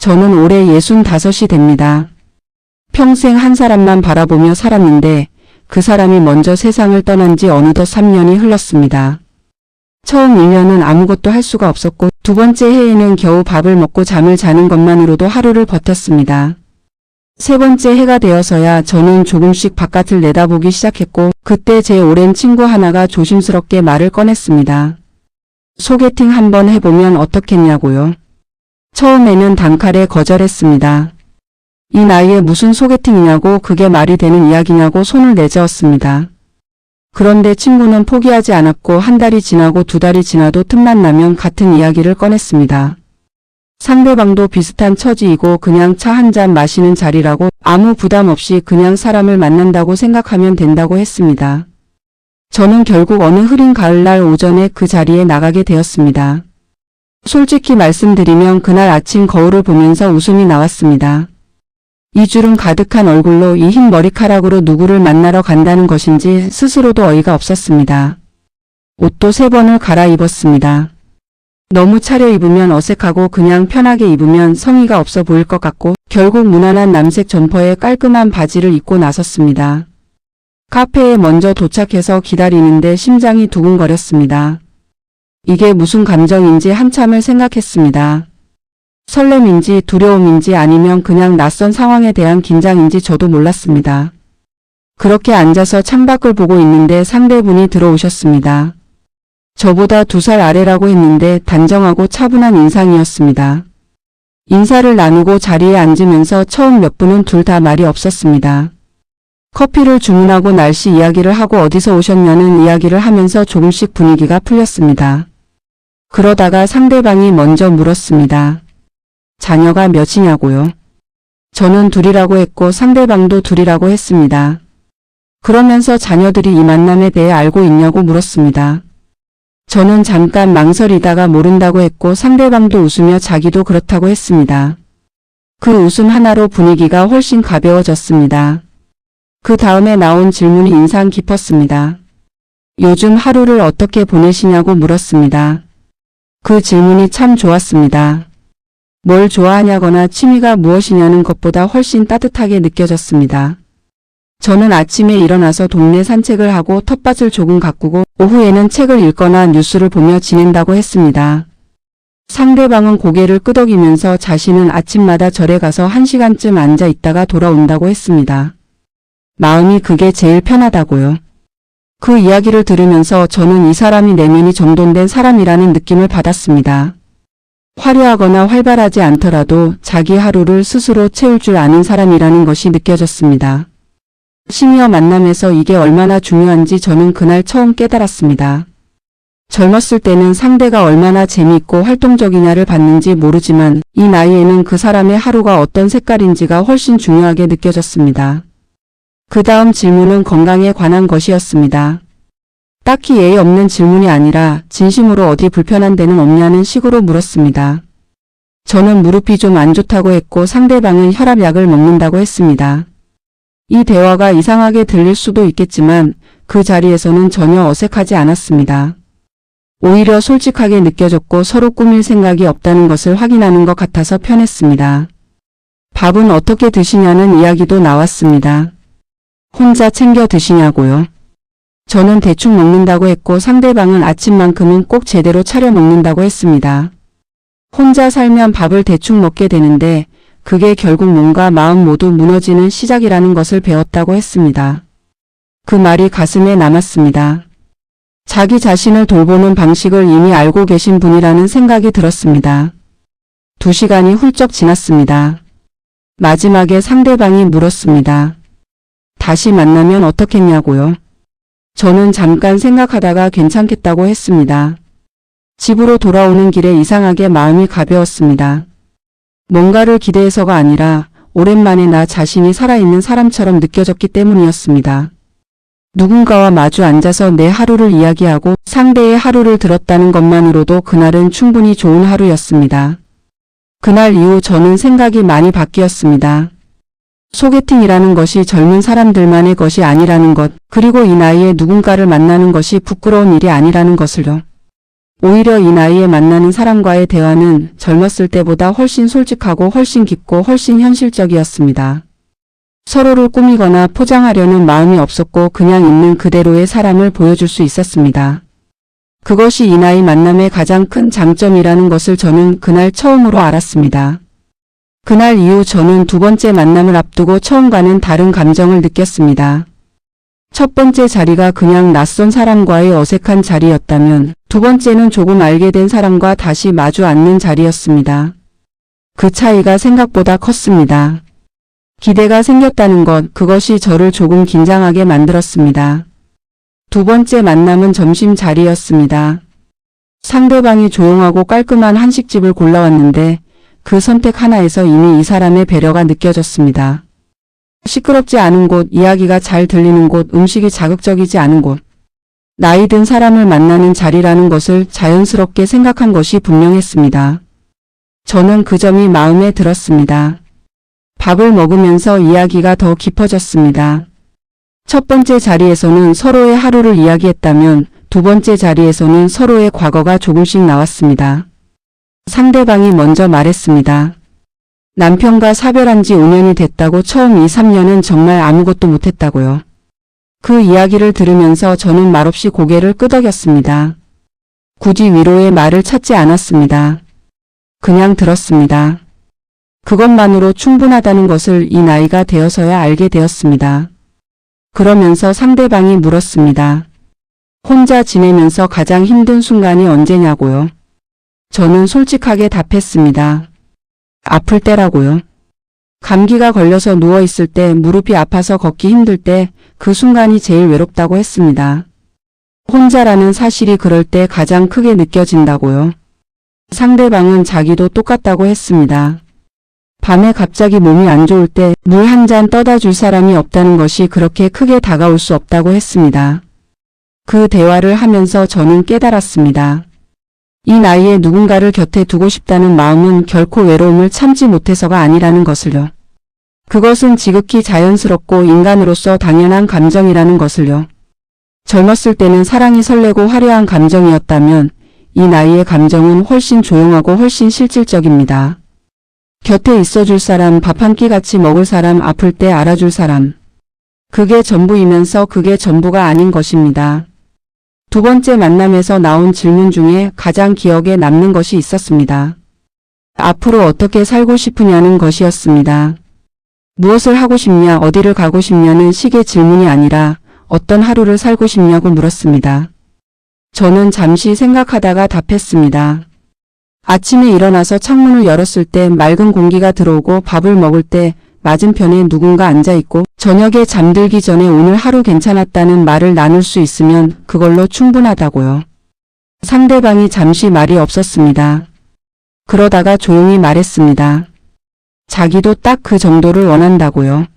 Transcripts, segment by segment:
저는 올해 65이 됩니다. 평생 한 사람만 바라보며 살았는데 그 사람이 먼저 세상을 떠난 지 어느덧 3년이 흘렀습니다. 처음 1년은 아무것도 할 수가 없었고 두 번째 해에는 겨우 밥을 먹고 잠을 자는 것만으로도 하루를 버텼습니다. 세 번째 해가 되어서야 저는 조금씩 바깥을 내다보기 시작했고 그때 제 오랜 친구 하나가 조심스럽게 말을 꺼냈습니다. 소개팅 한번 해보면 어떻겠냐고요. 처음에는 단칼에 거절했습니다. 이 나이에 무슨 소개팅이냐고 그게 말이 되는 이야기냐고 손을 내저었습니다. 그런데 친구는 포기하지 않았고 한 달이 지나고 두 달이 지나도 틈만 나면 같은 이야기를 꺼냈습니다. 상대방도 비슷한 처지이고 그냥 차 한 잔 마시는 자리라고 아무 부담 없이 그냥 사람을 만난다고 생각하면 된다고 했습니다. 저는 결국 어느 흐린 가을날 오전에 그 자리에 나가게 되었습니다. 솔직히 말씀드리면 그날 아침 거울을 보면서 웃음이 나왔습니다. 이 주름 가득한 얼굴로 이 흰 머리카락으로 누구를 만나러 간다는 것인지 스스로도 어이가 없었습니다. 옷도 3번을 갈아입었습니다. 너무 차려입으면 어색하고 그냥 편하게 입으면 성의가 없어 보일 것 같고 결국 무난한 남색 점퍼에 깔끔한 바지를 입고 나섰습니다. 카페에 먼저 도착해서 기다리는데 심장이 두근거렸습니다. 이게 무슨 감정인지 한참을 생각했습니다. 설렘인지 두려움인지 아니면 그냥 낯선 상황에 대한 긴장인지 저도 몰랐습니다. 그렇게 앉아서 창밖을 보고 있는데 상대분이 들어오셨습니다. 저보다 2살 아래라고 했는데 단정하고 차분한 인상이었습니다. 인사를 나누고 자리에 앉으면서 처음 몇 분은 둘 다 말이 없었습니다. 커피를 주문하고 날씨 이야기를 하고 어디서 오셨냐는 이야기를 하면서 조금씩 분위기가 풀렸습니다. 그러다가 상대방이 먼저 물었습니다. 자녀가 몇이냐고요? 저는 2이라고 했고 상대방도 2이라고 했습니다. 그러면서 자녀들이 이 만남에 대해 알고 있냐고 물었습니다. 저는 잠깐 망설이다가 모른다고 했고 상대방도 웃으며 자기도 그렇다고 했습니다. 그 웃음 하나로 분위기가 훨씬 가벼워졌습니다. 그 다음에 나온 질문이 인상 깊었습니다. 요즘 하루를 어떻게 보내시냐고 물었습니다. 그 질문이 참 좋았습니다. 뭘 좋아하냐거나 취미가 무엇이냐는 것보다 훨씬 따뜻하게 느껴졌습니다. 저는 아침에 일어나서 동네 산책을 하고 텃밭을 조금 가꾸고 오후에는 책을 읽거나 뉴스를 보며 지낸다고 했습니다. 상대방은 고개를 끄덕이면서 자신은 아침마다 절에 가서 1시간쯤 앉아 있다가 돌아온다고 했습니다. 마음이 그게 제일 편하다고요. 그 이야기를 들으면서 저는 이 사람이 내면이 정돈된 사람이라는 느낌을 받았습니다. 화려하거나 활발하지 않더라도 자기 하루를 스스로 채울 줄 아는 사람이라는 것이 느껴졌습니다. 시니어 만남에서 이게 얼마나 중요한지 저는 그날 처음 깨달았습니다. 젊었을 때는 상대가 얼마나 재미있고 활동적이냐를 봤는지 모르지만 이 나이에는 그 사람의 하루가 어떤 색깔인지가 훨씬 중요하게 느껴졌습니다. 그 다음 질문은 건강에 관한 것이었습니다. 딱히 예의 없는 질문이 아니라 진심으로 어디 불편한 데는 없냐는 식으로 물었습니다. 저는 무릎이 좀 안 좋다고 했고 상대방은 혈압약을 먹는다고 했습니다. 이 대화가 이상하게 들릴 수도 있겠지만 그 자리에서는 전혀 어색하지 않았습니다. 오히려 솔직하게 느껴졌고 서로 꾸밀 생각이 없다는 것을 확인하는 것 같아서 편했습니다. 밥은 어떻게 드시냐는 이야기도 나왔습니다. 혼자 챙겨 드시냐고요? 저는 대충 먹는다고 했고 상대방은 아침만큼은 꼭 제대로 차려 먹는다고 했습니다. 혼자 살면 밥을 대충 먹게 되는데 그게 결국 몸과 마음 모두 무너지는 시작이라는 것을 배웠다고 했습니다. 그 말이 가슴에 남았습니다. 자기 자신을 돌보는 방식을 이미 알고 계신 분이라는 생각이 들었습니다. 2시간이 훌쩍 지났습니다. 마지막에 상대방이 물었습니다. 다시 만나면 어떻겠냐고요? 저는 잠깐 생각하다가 괜찮겠다고 했습니다. 집으로 돌아오는 길에 이상하게 마음이 가벼웠습니다. 뭔가를 기대해서가 아니라 오랜만에 나 자신이 살아있는 사람처럼 느껴졌기 때문이었습니다. 누군가와 마주 앉아서 내 하루를 이야기하고 상대의 하루를 들었다는 것만으로도 그날은 충분히 좋은 하루였습니다. 그날 이후 저는 생각이 많이 바뀌었습니다. 소개팅이라는 것이 젊은 사람들만의 것이 아니라는 것, 그리고 이 나이에 누군가를 만나는 것이 부끄러운 일이 아니라는 것을요. 오히려 이 나이에 만나는 사람과의 대화는 젊었을 때보다 훨씬 솔직하고 훨씬 깊고 훨씬 현실적이었습니다. 서로를 꾸미거나 포장하려는 마음이 없었고 그냥 있는 그대로의 사람을 보여줄 수 있었습니다. 그것이 이 나이 만남의 가장 큰 장점이라는 것을 저는 그날 처음으로 알았습니다. 그날 이후 저는 두 번째 만남을 앞두고 처음과는 다른 감정을 느꼈습니다. 첫 번째 자리가 그냥 낯선 사람과의 어색한 자리였다면 두 번째는 조금 알게 된 사람과 다시 마주 앉는 자리였습니다. 그 차이가 생각보다 컸습니다. 기대가 생겼다는 것, 그것이 저를 조금 긴장하게 만들었습니다. 두 번째 만남은 점심 자리였습니다. 상대방이 조용하고 깔끔한 한식집을 골라왔는데 그 선택 하나에서 이미 이 사람의 배려가 느껴졌습니다. 시끄럽지 않은 곳, 이야기가 잘 들리는 곳, 음식이 자극적이지 않은 곳. 나이 든 사람을 만나는 자리라는 것을 자연스럽게 생각한 것이 분명했습니다. 저는 그 점이 마음에 들었습니다. 밥을 먹으면서 이야기가 더 깊어졌습니다. 첫 번째 자리에서는 서로의 하루를 이야기했다면 두 번째 자리에서는 서로의 과거가 조금씩 나왔습니다. 상대방이 먼저 말했습니다. 남편과 사별한 지 5년이 됐다고 처음 2, 3년은 정말 아무것도 못했다고요. 그 이야기를 들으면서 저는 말없이 고개를 끄덕였습니다. 굳이 위로의 말을 찾지 않았습니다. 그냥 들었습니다. 그것만으로 충분하다는 것을 이 나이가 되어서야 알게 되었습니다. 그러면서 상대방이 물었습니다. 혼자 지내면서 가장 힘든 순간이 언제냐고요? 저는 솔직하게 답했습니다. 아플 때라고요. 감기가 걸려서 누워있을 때, 무릎이 아파서 걷기 힘들 때, 그 순간이 제일 외롭다고 했습니다. 혼자라는 사실이 그럴 때 가장 크게 느껴진다고요. 상대방은 자기도 똑같다고 했습니다. 밤에 갑자기 몸이 안 좋을 때 물 한 잔 떠다 줄 사람이 없다는 것이 그렇게 크게 다가올 수 없다고 했습니다. 그 대화를 하면서 저는 깨달았습니다. 이 나이에 누군가를 곁에 두고 싶다는 마음은 결코 외로움을 참지 못해서가 아니라는 것을요. 그것은 지극히 자연스럽고 인간으로서 당연한 감정이라는 것을요. 젊었을 때는 사랑이 설레고 화려한 감정이었다면 이 나이의 감정은 훨씬 조용하고 훨씬 실질적입니다. 곁에 있어줄 사람, 밥 한 끼 같이 먹을 사람, 아플 때 알아줄 사람. 그게 전부이면서 그게 전부가 아닌 것입니다. 두 번째 만남에서 나온 질문 중에 가장 기억에 남는 것이 있었습니다. 앞으로 어떻게 살고 싶으냐는 것이었습니다. 무엇을 하고 싶냐, 어디를 가고 싶냐는 식의 질문이 아니라 어떤 하루를 살고 싶냐고 물었습니다. 저는 잠시 생각하다가 답했습니다. 아침에 일어나서 창문을 열었을 때 맑은 공기가 들어오고 밥을 먹을 때 맞은편에 누군가 앉아있고 저녁에 잠들기 전에 오늘 하루 괜찮았다는 말을 나눌 수 있으면 그걸로 충분하다고요. 상대방이 잠시 말이 없었습니다. 그러다가 조용히 말했습니다. 자기도 딱 그 정도를 원한다고요.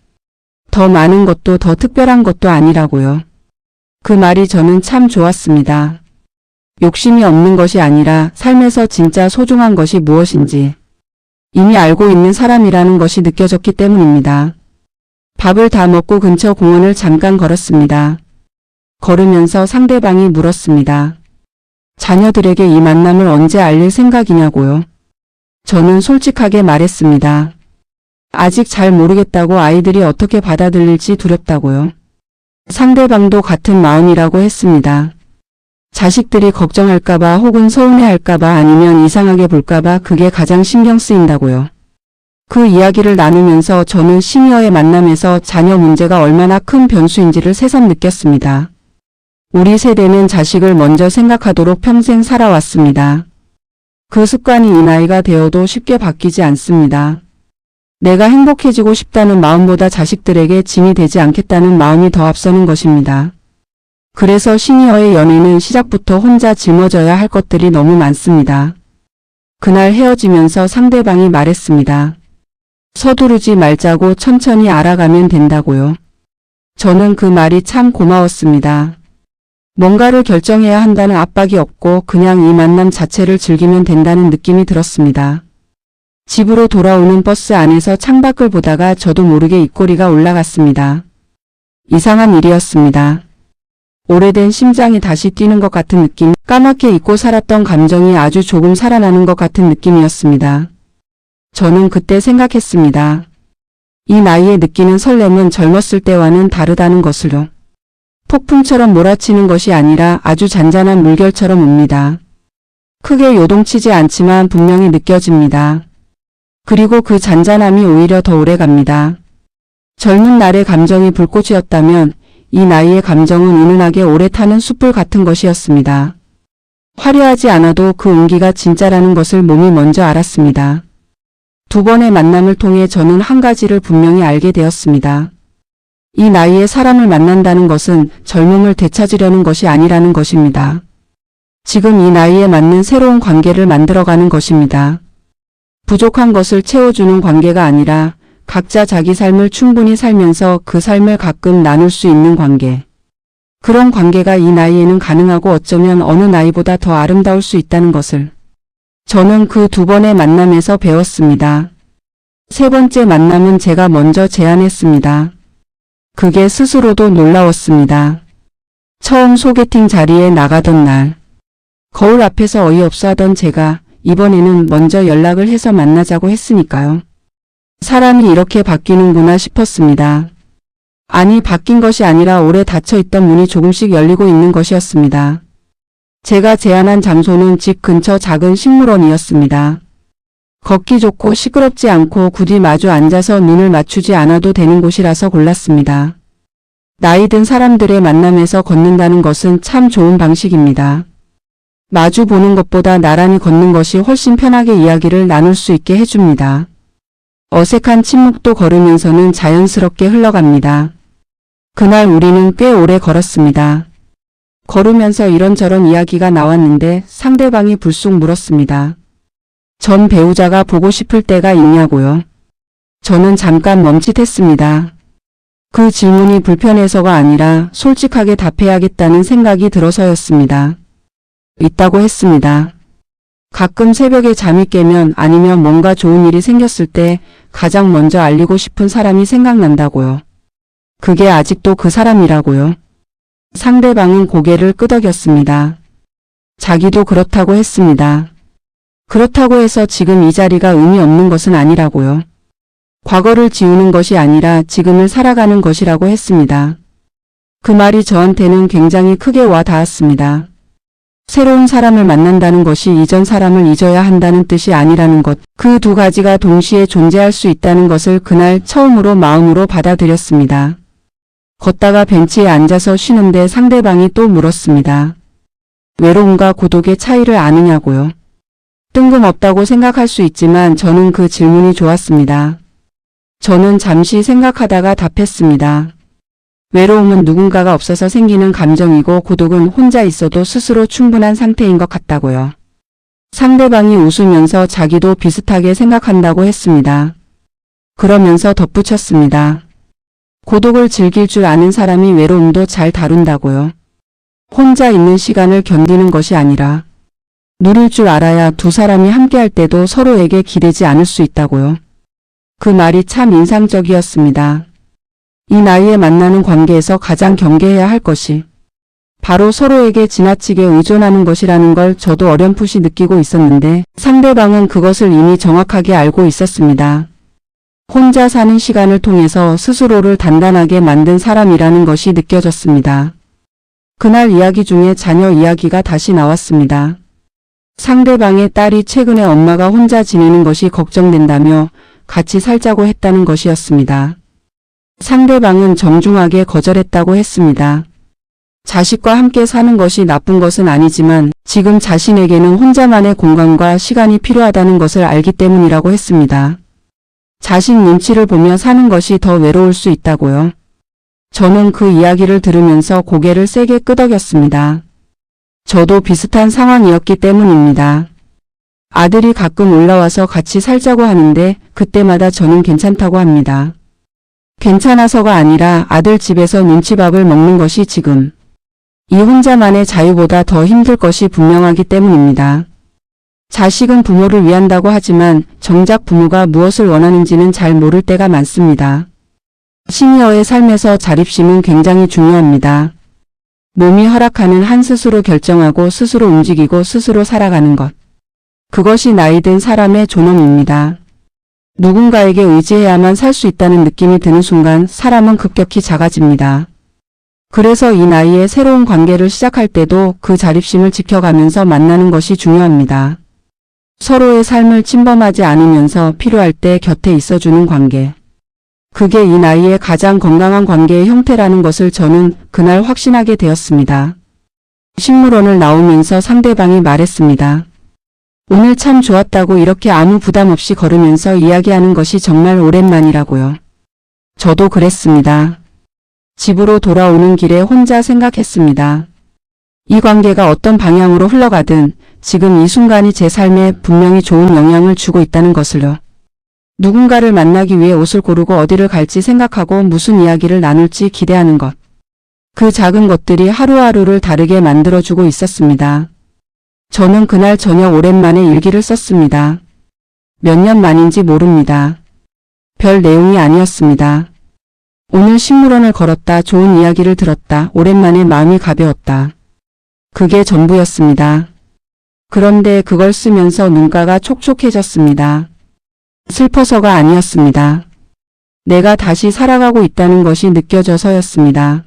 더 많은 것도 더 특별한 것도 아니라고요. 그 말이 저는 참 좋았습니다. 욕심이 없는 것이 아니라 삶에서 진짜 소중한 것이 무엇인지 이미 알고 있는 사람이라는 것이 느껴졌기 때문입니다. 밥을 다 먹고 근처 공원을 잠깐 걸었습니다. 걸으면서 상대방이 물었습니다. 자녀들에게 이 만남을 언제 알릴 생각이냐고요. 저는 솔직하게 말했습니다. 아직 잘 모르겠다고, 아이들이 어떻게 받아들일지 두렵다고요. 상대방도 같은 마음이라고 했습니다. 자식들이 걱정할까봐 혹은 서운해할까봐 아니면 이상하게 볼까봐 그게 가장 신경 쓰인다고요. 그 이야기를 나누면서 저는 시니어의 만남에서 자녀 문제가 얼마나 큰 변수인지를 새삼 느꼈습니다. 우리 세대는 자식을 먼저 생각하도록 평생 살아왔습니다. 그 습관이 이 나이가 되어도 쉽게 바뀌지 않습니다. 내가 행복해지고 싶다는 마음보다 자식들에게 짐이 되지 않겠다는 마음이 더 앞서는 것입니다. 그래서 시니어의 연애는 시작부터 혼자 짊어져야 할 것들이 너무 많습니다. 그날 헤어지면서 상대방이 말했습니다. 서두르지 말자고, 천천히 알아가면 된다고요. 저는 그 말이 참 고마웠습니다. 뭔가를 결정해야 한다는 압박이 없고 그냥 이 만남 자체를 즐기면 된다는 느낌이 들었습니다. 집으로 돌아오는 버스 안에서 창밖을 보다가 저도 모르게 입꼬리가 올라갔습니다. 이상한 일이었습니다. 오래된 심장이 다시 뛰는 것 같은 느낌. 까맣게 잊고 살았던 감정이 아주 조금 살아나는 것 같은 느낌이었습니다. 저는 그때 생각했습니다. 이 나이에 느끼는 설렘은 젊었을 때와는 다르다는 것을요. 폭풍처럼 몰아치는 것이 아니라 아주 잔잔한 물결처럼 옵니다. 크게 요동치지 않지만 분명히 느껴집니다. 그리고 그 잔잔함이 오히려 더 오래 갑니다. 젊은 날의 감정이 불꽃이었다면 이 나이의 감정은 은은하게 오래 타는 숯불 같은 것이었습니다. 화려하지 않아도 그 온기가 진짜라는 것을 몸이 먼저 알았습니다. 두 번의 만남을 통해 저는 한 가지를 분명히 알게 되었습니다. 이 나이에 사람을 만난다는 것은 젊음을 되찾으려는 것이 아니라는 것입니다. 지금 이 나이에 맞는 새로운 관계를 만들어가는 것입니다. 부족한 것을 채워주는 관계가 아니라 각자 자기 삶을 충분히 살면서 그 삶을 가끔 나눌 수 있는 관계. 그런 관계가 이 나이에는 가능하고 어쩌면 어느 나이보다 더 아름다울 수 있다는 것을 저는 그 두 번의 만남에서 배웠습니다. 세 번째 만남은 제가 먼저 제안했습니다. 그게 스스로도 놀라웠습니다. 처음 소개팅 자리에 나가던 날, 거울 앞에서 어이없어 하던 제가 이번에는 먼저 연락을 해서 만나자고 했으니까요. 사람이 이렇게 바뀌는구나 싶었습니다. 아니, 바뀐 것이 아니라 오래 닫혀있던 문이 조금씩 열리고 있는 것이었습니다. 제가 제안한 장소는 집 근처 작은 식물원이었습니다. 걷기 좋고 시끄럽지 않고 굳이 마주 앉아서 눈을 맞추지 않아도 되는 곳이라서 골랐습니다. 나이 든 사람들의 만남에서 걷는다는 것은 참 좋은 방식입니다. 마주 보는 것보다 나란히 걷는 것이 훨씬 편하게 이야기를 나눌 수 있게 해줍니다. 어색한 침묵도 걸으면서는 자연스럽게 흘러갑니다. 그날 우리는 꽤 오래 걸었습니다. 걸으면서 이런저런 이야기가 나왔는데 상대방이 불쑥 물었습니다. 전 배우자가 보고 싶을 때가 있냐고요. 저는 잠깐 멈칫했습니다. 그 질문이 불편해서가 아니라 솔직하게 답해야겠다는 생각이 들어서였습니다. 있다고 했습니다. 가끔 새벽에 잠이 깨면 아니면 뭔가 좋은 일이 생겼을 때 가장 먼저 알리고 싶은 사람이 생각난다고요. 그게 아직도 그 사람이라고요. 상대방은 고개를 끄덕였습니다. 자기도 그렇다고 했습니다. 그렇다고 해서 지금 이 자리가 의미 없는 것은 아니라고요. 과거를 지우는 것이 아니라 지금을 살아가는 것이라고 했습니다. 그 말이 저한테는 굉장히 크게 와 닿았습니다. 새로운 사람을 만난다는 것이 이전 사람을 잊어야 한다는 뜻이 아니라는 것, 그 두 가지가 동시에 존재할 수 있다는 것을 그날 처음으로 마음으로 받아들였습니다. 걷다가 벤치에 앉아서 쉬는데 상대방이 또 물었습니다. 외로움과 고독의 차이를 아느냐고요. 뜬금없다고 생각할 수 있지만 저는 그 질문이 좋았습니다. 저는 잠시 생각하다가 답했습니다. 외로움은 누군가가 없어서 생기는 감정이고 고독은 혼자 있어도 스스로 충분한 상태인 것 같다고요. 상대방이 웃으면서 자기도 비슷하게 생각한다고 했습니다. 그러면서 덧붙였습니다. 고독을 즐길 줄 아는 사람이 외로움도 잘 다룬다고요. 혼자 있는 시간을 견디는 것이 아니라 누릴 줄 알아야 두 사람이 함께할 때도 서로에게 기대지 않을 수 있다고요. 그 말이 참 인상적이었습니다. 이 나이에 만나는 관계에서 가장 경계해야 할 것이 바로 서로에게 지나치게 의존하는 것이라는 걸 저도 어렴풋이 느끼고 있었는데 상대방은 그것을 이미 정확하게 알고 있었습니다. 혼자 사는 시간을 통해서 스스로를 단단하게 만든 사람이라는 것이 느껴졌습니다. 그날 이야기 중에 자녀 이야기가 다시 나왔습니다. 상대방의 딸이 최근에 엄마가 혼자 지내는 것이 걱정된다며 같이 살자고 했다는 것이었습니다. 상대방은 정중하게 거절했다고 했습니다. 자식과 함께 사는 것이 나쁜 것은 아니지만 지금 자신에게는 혼자만의 공간과 시간이 필요하다는 것을 알기 때문이라고 했습니다. 자식 눈치를 보며 사는 것이 더 외로울 수 있다고요. 저는 그 이야기를 들으면서 고개를 세게 끄덕였습니다. 저도 비슷한 상황이었기 때문입니다. 아들이 가끔 올라와서 같이 살자고 하는데 그때마다 저는 괜찮다고 합니다. 괜찮아서가 아니라 아들 집에서 눈치밥을 먹는 것이 지금 이 혼자만의 자유보다 더 힘들 것이 분명하기 때문입니다. 자식은 부모를 위한다고 하지만 정작 부모가 무엇을 원하는지는 잘 모를 때가 많습니다. 시니어의 삶에서 자립심은 굉장히 중요합니다. 몸이 허락하는 한 스스로 결정하고 스스로 움직이고 스스로 살아가는 것. 그것이 나이든 사람의 존엄입니다. 누군가에게 의지해야만 살 수 있다는 느낌이 드는 순간 사람은 급격히 작아집니다. 그래서 이 나이에 새로운 관계를 시작할 때도 그 자립심을 지켜가면서 만나는 것이 중요합니다. 서로의 삶을 침범하지 않으면서 필요할 때 곁에 있어주는 관계. 그게 이 나이에 가장 건강한 관계의 형태라는 것을 저는 그날 확신하게 되었습니다. 식물원을 나오면서 상대방이 말했습니다. 오늘 참 좋았다고 이렇게 아무 부담 없이 걸으면서 이야기하는 것이 정말 오랜만이라고요. 저도 그랬습니다. 집으로 돌아오는 길에 혼자 생각했습니다. 이 관계가 어떤 방향으로 흘러가든 지금 이 순간이 제 삶에 분명히 좋은 영향을 주고 있다는 것을요. 누군가를 만나기 위해 옷을 고르고 어디를 갈지 생각하고 무슨 이야기를 나눌지 기대하는 것. 그 작은 것들이 하루하루를 다르게 만들어주고 있었습니다. 저는 그날 저녁 오랜만에 일기를 썼습니다. 몇 년 만인지 모릅니다. 별 내용이 아니었습니다. 오늘 식물원을 걸었다. 좋은 이야기를 들었다. 오랜만에 마음이 가벼웠다. 그게 전부였습니다. 그런데 그걸 쓰면서 눈가가 촉촉해졌습니다. 슬퍼서가 아니었습니다. 내가 다시 살아가고 있다는 것이 느껴져서였습니다.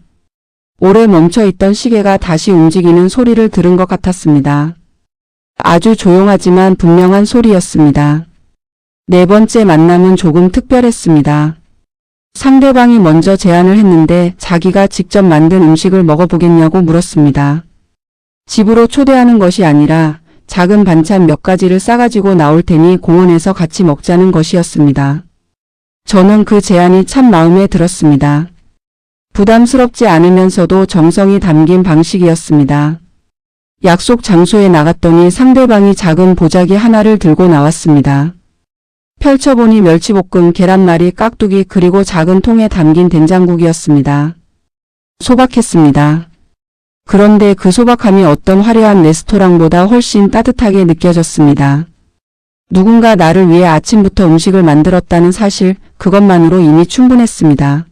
오래 멈춰있던 시계가 다시 움직이는 소리를 들은 것 같았습니다. 아주 조용하지만 분명한 소리였습니다. 네 번째 만남은 조금 특별했습니다. 상대방이 먼저 제안을 했는데 자기가 직접 만든 음식을 먹어보겠냐고 물었습니다. 집으로 초대하는 것이 아니라 작은 반찬 몇 가지를 싸가지고 나올 테니 공원에서 같이 먹자는 것이었습니다. 저는 그 제안이 참 마음에 들었습니다. 부담스럽지 않으면서도 정성이 담긴 방식이었습니다. 약속 장소에 나갔더니 상대방이 작은 보자기 하나를 들고 나왔습니다. 펼쳐보니 멸치볶음, 계란말이, 깍두기 그리고 작은 통에 담긴 된장국이었습니다. 소박했습니다. 그런데 그 소박함이 어떤 화려한 레스토랑보다 훨씬 따뜻하게 느껴졌습니다. 누군가 나를 위해 아침부터 음식을 만들었다는 사실, 그것만으로 이미 충분했습니다.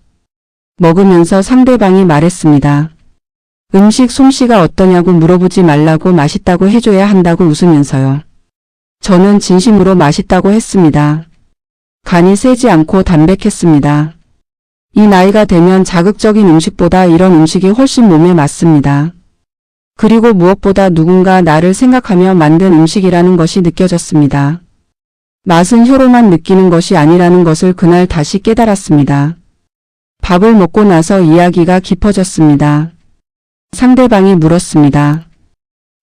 먹으면서 상대방이 말했습니다. 음식 솜씨가 어떠냐고 물어보지 말라고 맛있다고 해줘야 한다고 웃으면서요. 저는 진심으로 맛있다고 했습니다. 간이 세지 않고 담백했습니다. 이 나이가 되면 자극적인 음식보다 이런 음식이 훨씬 몸에 맞습니다. 그리고 무엇보다 누군가 나를 생각하며 만든 음식이라는 것이 느껴졌습니다. 맛은 혀로만 느끼는 것이 아니라는 것을 그날 다시 깨달았습니다. 밥을 먹고 나서 이야기가 깊어졌습니다. 상대방이 물었습니다.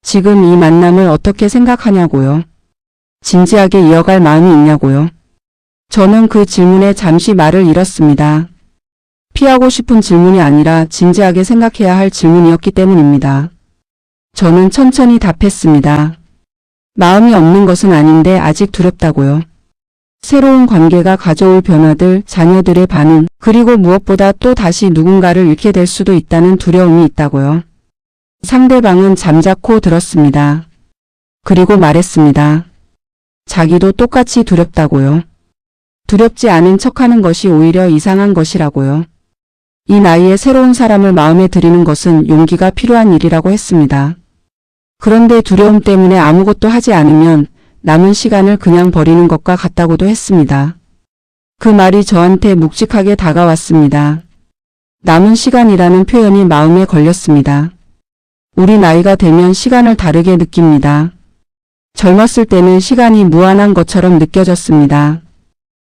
지금 이 만남을 어떻게 생각하냐고요. 진지하게 이어갈 마음이 있냐고요. 저는 그 질문에 잠시 말을 잃었습니다. 피하고 싶은 질문이 아니라 진지하게 생각해야 할 질문이었기 때문입니다. 저는 천천히 답했습니다. 마음이 없는 것은 아닌데 아직 두렵다고요. 새로운 관계가 가져올 변화들, 자녀들의 반응, 그리고 무엇보다 또 다시 누군가를 잃게 될 수도 있다는 두려움이 있다고요. 상대방은 잠자코 들었습니다. 그리고 말했습니다. 자기도 똑같이 두렵다고요. 두렵지 않은 척하는 것이 오히려 이상한 것이라고요. 이 나이에 새로운 사람을 마음에 들이는 것은 용기가 필요한 일이라고 했습니다. 그런데 두려움 때문에 아무것도 하지 않으면 남은 시간을 그냥 버리는 것과 같다고도 했습니다. 그 말이 저한테 묵직하게 다가왔습니다. 남은 시간이라는 표현이 마음에 걸렸습니다. 우리 나이가 되면 시간을 다르게 느낍니다. 젊었을 때는 시간이 무한한 것처럼 느껴졌습니다.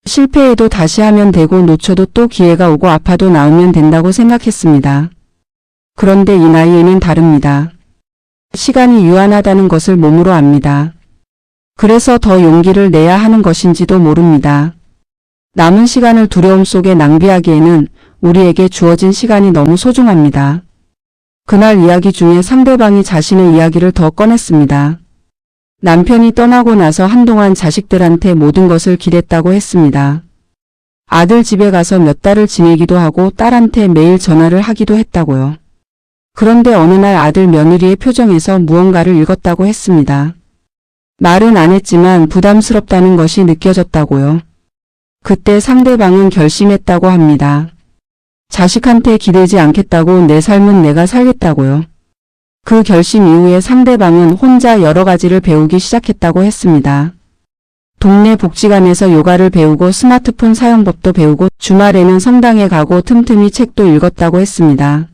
실패해도 다시 하면 되고 놓쳐도 또 기회가 오고 아파도 나으면 된다고 생각했습니다. 그런데 이 나이에는 다릅니다. 시간이 유한하다는 것을 몸으로 압니다. 그래서 더 용기를 내야 하는 것인지도 모릅니다. 남은 시간을 두려움 속에 낭비하기에는 우리에게 주어진 시간이 너무 소중합니다. 그날 이야기 중에 상대방이 자신의 이야기를 더 꺼냈습니다. 남편이 떠나고 나서 한동안 자식들한테 모든 것을 기댔다고 했습니다. 아들 집에 가서 몇 달을 지내기도 하고 딸한테 매일 전화를 하기도 했다고요. 그런데 어느 날 아들 며느리의 표정에서 무언가를 읽었다고 했습니다. 말은 안 했지만 부담스럽다는 것이 느껴졌다고요. 그때 상대방은 결심했다고 합니다. 자식한테 기대지 않겠다고 내 삶은 내가 살겠다고요. 그 결심 이후에 상대방은 혼자 여러 가지를 배우기 시작했다고 했습니다. 동네 복지관에서 요가를 배우고 스마트폰 사용법도 배우고 주말에는 성당에 가고 틈틈이 책도 읽었다고 했습니다.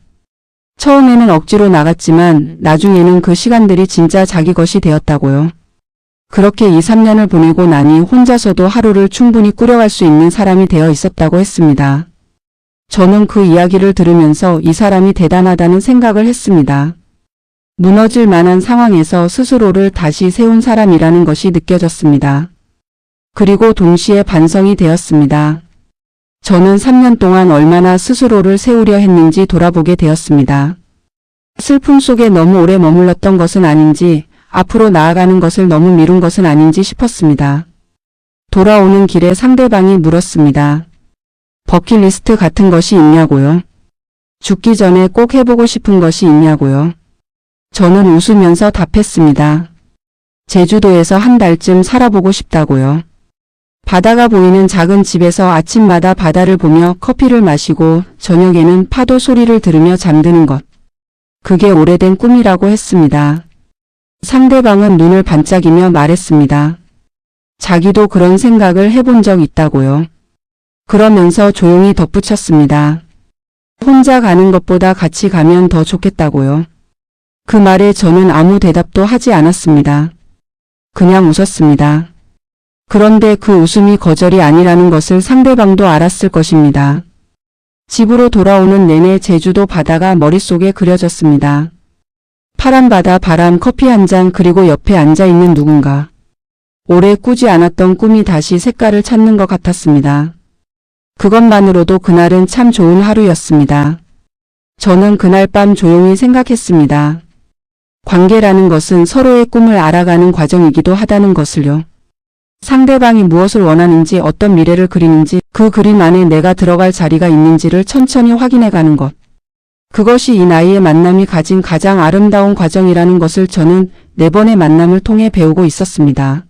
처음에는 억지로 나갔지만 나중에는 그 시간들이 진짜 자기 것이 되었다고요. 그렇게 2, 3년을 보내고 나니 혼자서도 하루를 충분히 꾸려갈 수 있는 사람이 되어 있었다고 했습니다. 저는 그 이야기를 들으면서 이 사람이 대단하다는 생각을 했습니다. 무너질 만한 상황에서 스스로를 다시 세운 사람이라는 것이 느껴졌습니다. 그리고 동시에 반성이 되었습니다. 저는 3년 동안 얼마나 스스로를 세우려 했는지 돌아보게 되었습니다. 슬픔 속에 너무 오래 머물렀던 것은 아닌지, 앞으로 나아가는 것을 너무 미룬 것은 아닌지 싶었습니다. 돌아오는 길에 상대방이 물었습니다. 버킷리스트 같은 것이 있냐고요? 죽기 전에 꼭 해보고 싶은 것이 있냐고요? 저는 웃으면서 답했습니다. 제주도에서 한 달쯤 살아보고 싶다고요. 바다가 보이는 작은 집에서 아침마다 바다를 보며 커피를 마시고 저녁에는 파도 소리를 들으며 잠드는 것. 그게 오래된 꿈이라고 했습니다. 상대방은 눈을 반짝이며 말했습니다. 자기도 그런 생각을 해본 적 있다고요. 그러면서 조용히 덧붙였습니다. 혼자 가는 것보다 같이 가면 더 좋겠다고요. 그 말에 저는 아무 대답도 하지 않았습니다. 그냥 웃었습니다. 그런데 그 웃음이 거절이 아니라는 것을 상대방도 알았을 것입니다. 집으로 돌아오는 내내 제주도 바다가 머릿속에 그려졌습니다. 파란 바다, 바람, 커피 한 잔, 그리고 옆에 앉아있는 누군가. 오래 꾸지 않았던 꿈이 다시 색깔을 찾는 것 같았습니다. 그것만으로도 그날은 참 좋은 하루였습니다. 저는 그날 밤 조용히 생각했습니다. 관계라는 것은 서로의 꿈을 알아가는 과정이기도 하다는 것을요. 상대방이 무엇을 원하는지, 어떤 미래를 그리는지, 그 그림 안에 내가 들어갈 자리가 있는지를 천천히 확인해가는 것. 그것이 이 나이의 만남이 가진 가장 아름다운 과정이라는 것을 저는 4번의 만남을 통해 배우고 있었습니다.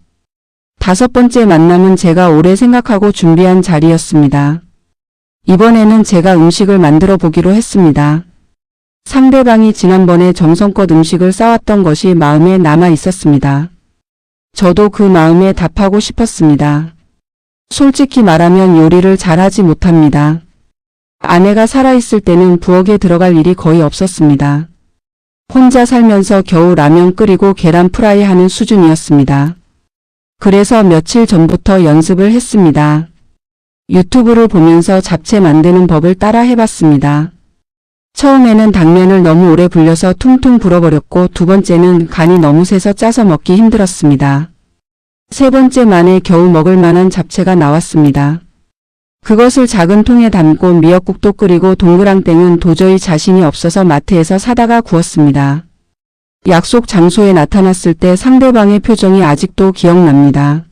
5번째 만남은 제가 오래 생각하고 준비한 자리였습니다. 이번에는 제가 음식을 만들어 보기로 했습니다. 상대방이 지난번에 정성껏 음식을 싸왔던 것이 마음에 남아 있었습니다. 저도 그 마음에 답하고 싶었습니다. 솔직히 말하면 요리를 잘하지 못합니다. 아내가 살아있을 때는 부엌에 들어갈 일이 거의 없었습니다. 혼자 살면서 겨우 라면 끓이고 계란 프라이 하는 수준이었습니다. 그래서 며칠 전부터 연습을 했습니다. 유튜브를 보면서 잡채 만드는 법을 따라 해봤습니다. 처음에는 당면을 너무 오래 불려서 퉁퉁 불어버렸고, 2번째는 간이 너무 세서 짜서 먹기 힘들었습니다. 3번째 만에 겨우 먹을 만한 잡채가 나왔습니다. 그것을 작은 통에 담고 미역국도 끓이고 동그랑땡은 도저히 자신이 없어서 마트에서 사다가 구웠습니다. 약속 장소에 나타났을 때 상대방의 표정이 아직도 기억납니다.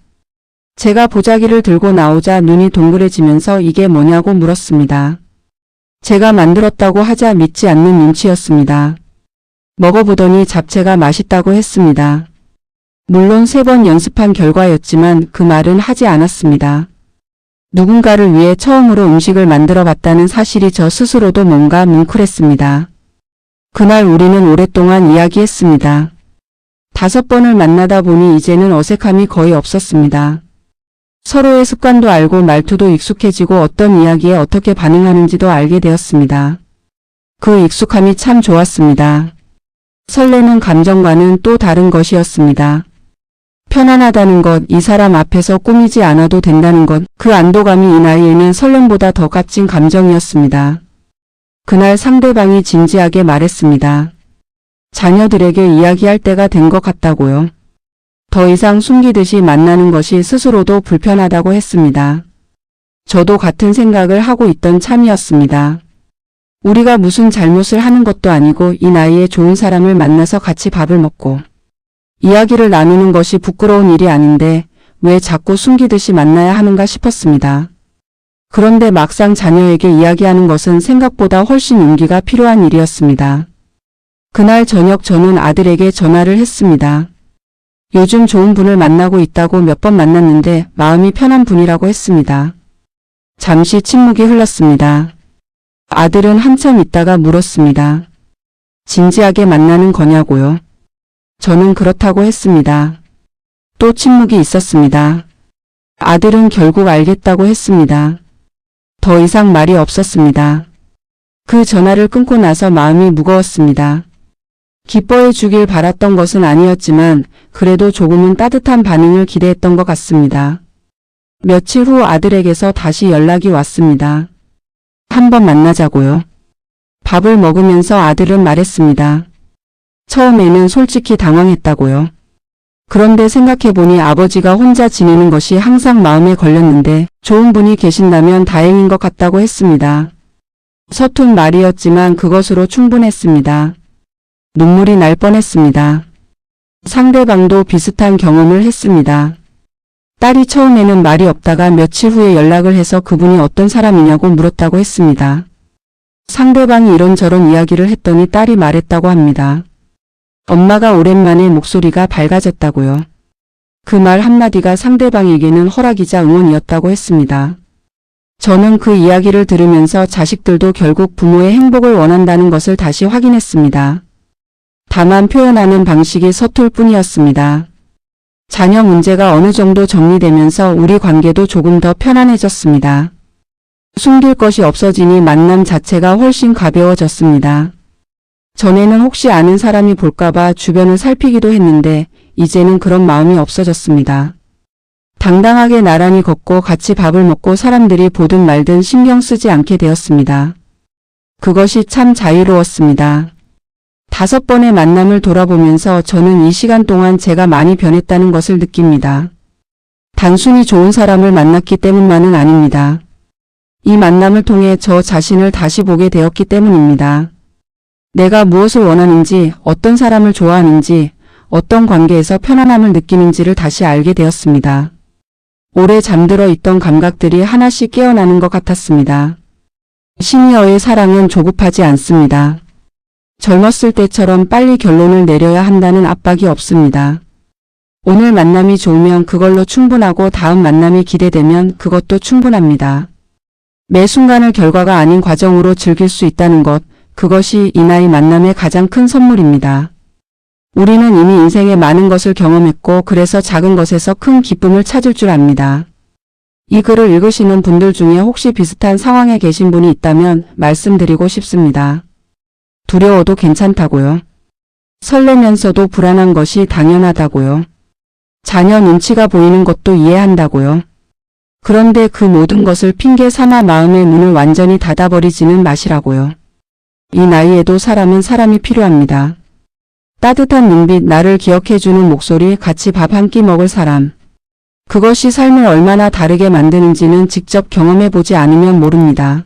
제가 보자기를 들고 나오자 눈이 동그래지면서 이게 뭐냐고 물었습니다. 제가 만들었다고 하자 믿지 않는 눈치였습니다. 먹어보더니 잡채가 맛있다고 했습니다. 물론 3번 연습한 결과였지만 그 말은 하지 않았습니다. 누군가를 위해 처음으로 음식을 만들어 봤다는 사실이 저 스스로도 뭔가 뭉클했습니다. 그날 우리는 오랫동안 이야기했습니다. 5번을 만나다 보니 이제는 어색함이 거의 없었습니다. 서로의 습관도 알고 말투도 익숙해지고 어떤 이야기에 어떻게 반응하는지도 알게 되었습니다. 그 익숙함이 참 좋았습니다. 설레는 감정과는 또 다른 것이었습니다. 편안하다는 것, 이 사람 앞에서 꾸미지 않아도 된다는 것, 그 안도감이 이 나이에는 설렘보다 더 값진 감정이었습니다. 그날 상대방이 진지하게 말했습니다. 자녀들에게 이야기할 때가 된 것 같다고요. 더 이상 숨기듯이 만나는 것이 스스로도 불편하다고 했습니다. 저도 같은 생각을 하고 있던 참이었습니다. 우리가 무슨 잘못을 하는 것도 아니고 이 나이에 좋은 사람을 만나서 같이 밥을 먹고 이야기를 나누는 것이 부끄러운 일이 아닌데 왜 자꾸 숨기듯이 만나야 하는가 싶었습니다. 그런데 막상 자녀에게 이야기하는 것은 생각보다 훨씬 용기가 필요한 일이었습니다. 그날 저녁 저는 아들에게 전화를 했습니다. 요즘 좋은 분을 만나고 있다고 몇 번 만났는데 마음이 편한 분이라고 했습니다. 잠시 침묵이 흘렀습니다. 아들은 한참 있다가 물었습니다. 진지하게 만나는 거냐고요? 저는 그렇다고 했습니다. 또 침묵이 있었습니다. 아들은 결국 알겠다고 했습니다. 더 이상 말이 없었습니다. 그 전화를 끊고 나서 마음이 무거웠습니다. 기뻐해 주길 바랐던 것은 아니었지만 그래도 조금은 따뜻한 반응을 기대했던 것 같습니다. 며칠 후 아들에게서 다시 연락이 왔습니다. 한번 만나자고요. 밥을 먹으면서 아들은 말했습니다. 처음에는 솔직히 당황했다고요. 그런데 생각해보니 아버지가 혼자 지내는 것이 항상 마음에 걸렸는데 좋은 분이 계신다면 다행인 것 같다고 했습니다. 서툰 말이었지만 그것으로 충분했습니다. 눈물이 날 뻔했습니다. 상대방도 비슷한 경험을 했습니다. 딸이 처음에는 말이 없다가 며칠 후에 연락을 해서 그분이 어떤 사람이냐고 물었다고 했습니다. 상대방이 이런저런 이야기를 했더니 딸이 말했다고 합니다. 엄마가 오랜만에 목소리가 밝아졌다고요. 그 말 한마디가 상대방에게는 허락이자 응원이었다고 했습니다. 저는 그 이야기를 들으면서 자식들도 결국 부모의 행복을 원한다는 것을 다시 확인했습니다. 다만 표현하는 방식이 서툴 뿐이었습니다. 자녀 문제가 어느 정도 정리되면서 우리 관계도 조금 더 편안해졌습니다. 숨길 것이 없어지니 만남 자체가 훨씬 가벼워졌습니다. 전에는 혹시 아는 사람이 볼까봐 주변을 살피기도 했는데 이제는 그런 마음이 없어졌습니다. 당당하게 나란히 걷고 같이 밥을 먹고 사람들이 보든 말든 신경 쓰지 않게 되었습니다. 그것이 참 자유로웠습니다. 5번의 만남을 돌아보면서 저는 이 시간 동안 제가 많이 변했다는 것을 느낍니다. 단순히 좋은 사람을 만났기 때문만은 아닙니다. 이 만남을 통해 저 자신을 다시 보게 되었기 때문입니다. 내가 무엇을 원하는지, 어떤 사람을 좋아하는지, 어떤 관계에서 편안함을 느끼는지를 다시 알게 되었습니다. 오래 잠들어 있던 감각들이 하나씩 깨어나는 것 같았습니다. 시니어의 사랑은 조급하지 않습니다. 젊었을 때처럼 빨리 결론을 내려야 한다는 압박이 없습니다. 오늘 만남이 좋으면 그걸로 충분하고 다음 만남이 기대되면 그것도 충분합니다. 매 순간을 결과가 아닌 과정으로 즐길 수 있다는 것, 그것이 이 나이 만남의 가장 큰 선물입니다. 우리는 이미 인생의 많은 것을 경험했고 그래서 작은 것에서 큰 기쁨을 찾을 줄 압니다. 이 글을 읽으시는 분들 중에 혹시 비슷한 상황에 계신 분이 있다면 말씀드리고 싶습니다. 두려워도 괜찮다고요. 설레면서도 불안한 것이 당연하다고요. 자녀 눈치가 보이는 것도 이해한다고요. 그런데 그 모든 것을 핑계 삼아 마음의 문을 완전히 닫아버리지는 마시라고요. 이 나이에도 사람은 사람이 필요합니다. 따뜻한 눈빛, 나를 기억해주는 목소리, 같이 밥 한 끼 먹을 사람. 그것이 삶을 얼마나 다르게 만드는지는 직접 경험해보지 않으면 모릅니다.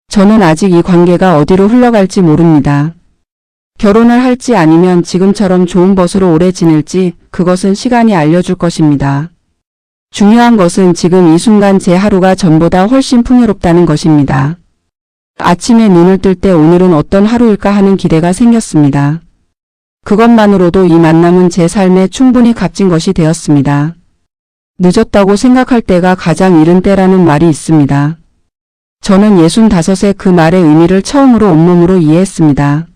저는 아직 이 관계가 어디로 흘러갈지 모릅니다. 결혼을 할지 아니면 지금처럼 좋은 벗으로 오래 지낼지 그것은 시간이 알려줄 것입니다. 중요한 것은 지금 이 순간 제 하루가 전보다 훨씬 풍요롭다는 것입니다. 아침에 눈을 뜰 때 오늘은 어떤 하루일까 하는 기대가 생겼습니다. 그것만으로도 이 만남은 제 삶에 충분히 값진 것이 되었습니다. 늦었다고 생각할 때가 가장 이른 때라는 말이 있습니다. 저는 65에 그 말의 의미를 처음으로 온몸으로 이해했습니다.